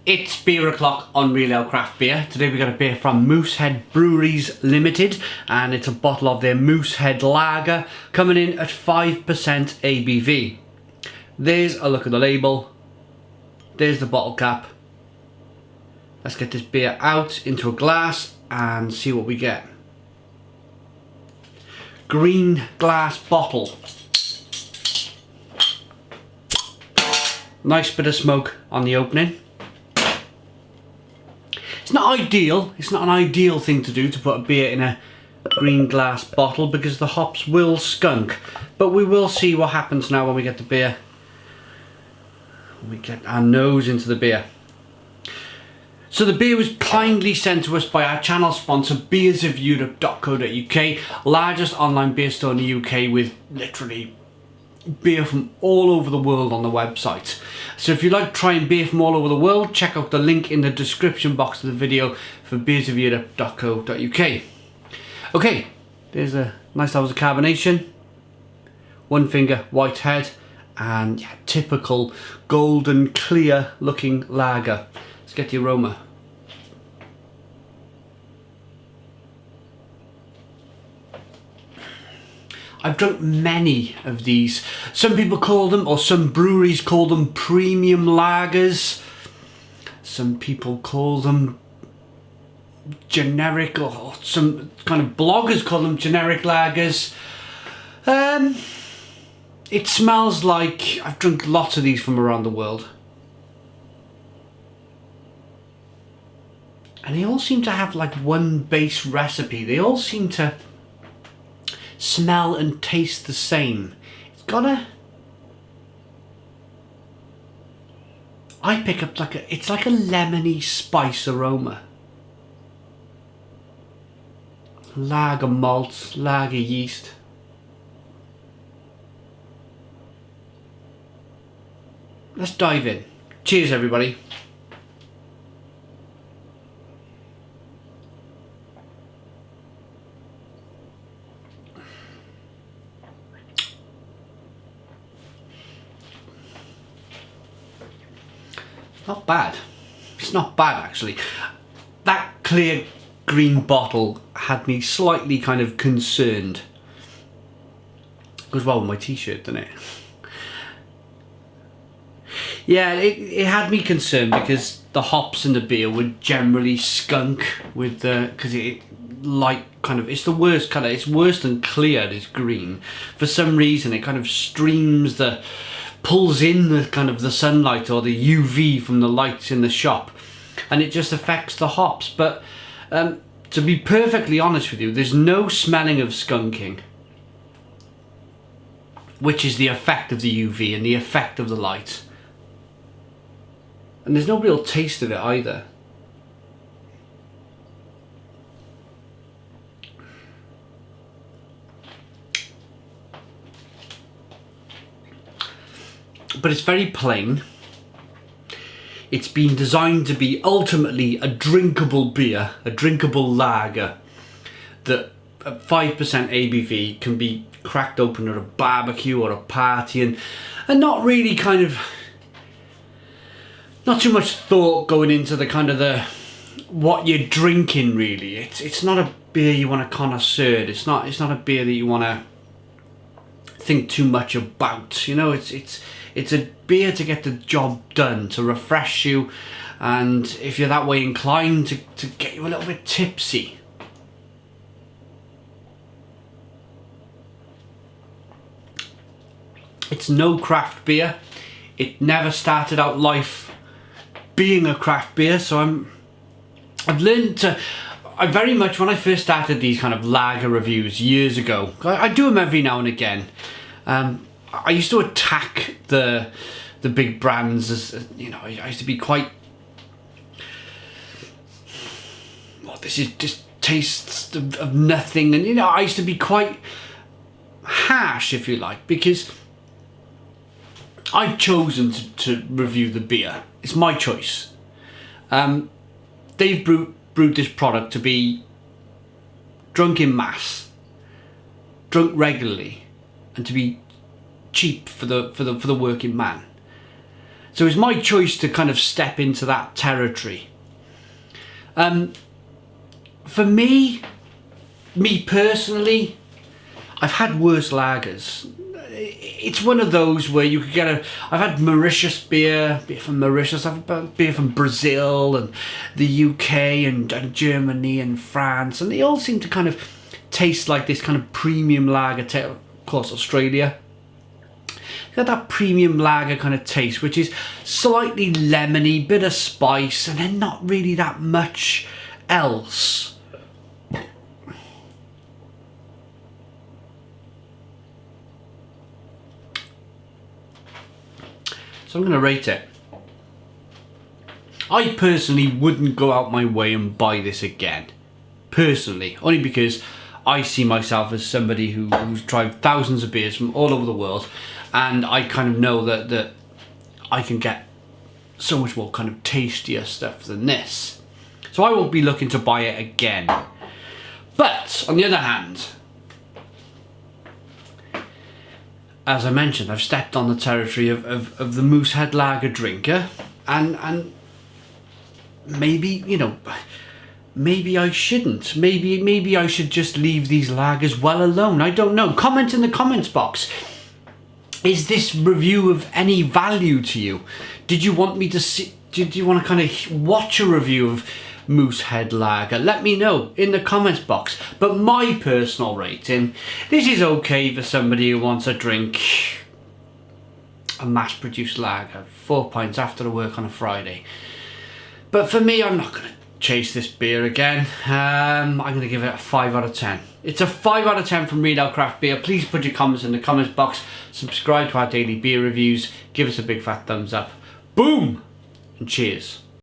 It's beer o'clock on Real Ale Craft Beer. Today we got a beer from Moosehead Breweries Ltd, and it's a bottle of their Moosehead Lager coming in at 5% ABV. There's a look at the label. There's the bottle cap. Let's get this beer out into a glass and see what we get. Green glass bottle. Nice bit of smoke on the opening. It's not ideal, it's not an ideal thing to do, to put a beer in a green glass bottle, because the hops will skunk. But we will see what happens now when we get the beer, when we get our nose into the beer. So the beer was kindly sent to us by our channel sponsor, BeersofEurope.co.uk, largest online beer store in the UK with literally beer from all over the world on the website. So if you like trying beer from all over the world, check out the link in the description box of the video for BeersofEurope.co.uk. Okay, there's a nice levels of carbonation, one finger white head, and yeah, typical golden clear looking lager. Let's get the aroma. I've drunk many of these. Some people call them, or some breweries call them, premium lagers. Some people call them generic, or some kind of bloggers call them generic lagers. It smells like, I've drunk lots of these from around the world. And they all seem to have like one base recipe. They all seem to smell and taste the same. It's got a, I pick up like a, it's like a lemony spice aroma. Lager malt, lager yeast. Let's dive in. Cheers everybody. Not bad. It's not bad actually. That clear green bottle had me slightly kind of concerned. Goes well with my t-shirt, doesn't it? Yeah, it had me concerned because the hops in the beer would generally skunk with the, because it light kind of, it's the worst colour. It's worse than clear, it's green. For some reason it kind of streams the, pulls in the kind of the sunlight or the UV from the lights in the shop, and it just affects the hops. But to be perfectly honest with you, there's no smelling of skunking, which is the effect of the UV and the effect of the light, and there's no real taste of it either. But it's very plain. It's been designed to be ultimately a drinkable beer, a drinkable lager that at 5% ABV can be cracked open at a barbecue or a party, and not really kind of, not too much thought going into the kind of the what you're drinking really. It's not a beer you want to connoisseur. It's not a beer that you want to think too much about. You know, it's a beer to get the job done, to refresh you, and if you're that way inclined, to get you a little bit tipsy. It's no craft beer. It never started out life being a craft beer, so I've learned to, I very much, when I first started these kind of lager reviews years ago, I do them every now and again. I used to attack the big brands, as you know. I used to be quite, well, this is just tastes of nothing, and you know, I used to be quite harsh, if you like, because I've chosen to review the beer. It's my choice. They've brewed this product to be drunk in mass, drunk regularly, and to be cheap for the working man. So it's my choice to kind of step into that territory. For me personally, I've had worse lagers. It's one of those where you could get I've had Mauritius beer from Mauritius, I've had beer from Brazil and the UK and Germany and France, and they all seem to kind of taste like this kind of premium lager. Of course, Australia. Got that premium lager kind of taste, which is slightly lemony, bit of spice, and then not really that much else. So I'm going to rate it. I personally wouldn't go out my way and buy this again. Personally. Only because I see myself as somebody who's tried thousands of beers from all over the world. And I kind of know that I can get so much more kind of tastier stuff than this. So I won't be looking to buy it again. But, on the other hand, as I mentioned, I've stepped on the territory of the Moosehead lager drinker, and maybe, you know, maybe I shouldn't. Maybe I should just leave these lagers well alone. I don't know. Comment in the comments box. Is this review of any value to you? Did you want me to see? Did you want to kind of watch a review of Moosehead lager? Let me know in the comments box. But my personal rating, this is okay for somebody who wants to drink a mass-produced lager, 4 pints after the work on a Friday. But for me, I'm not going to chase this beer again. I'm going to give it a 5 out of 10. It's a 5 out of 10 from Real Ale Craft Beer. Please put your comments in the comments box. Subscribe to our daily beer reviews. Give us a big fat thumbs up. Boom! And cheers.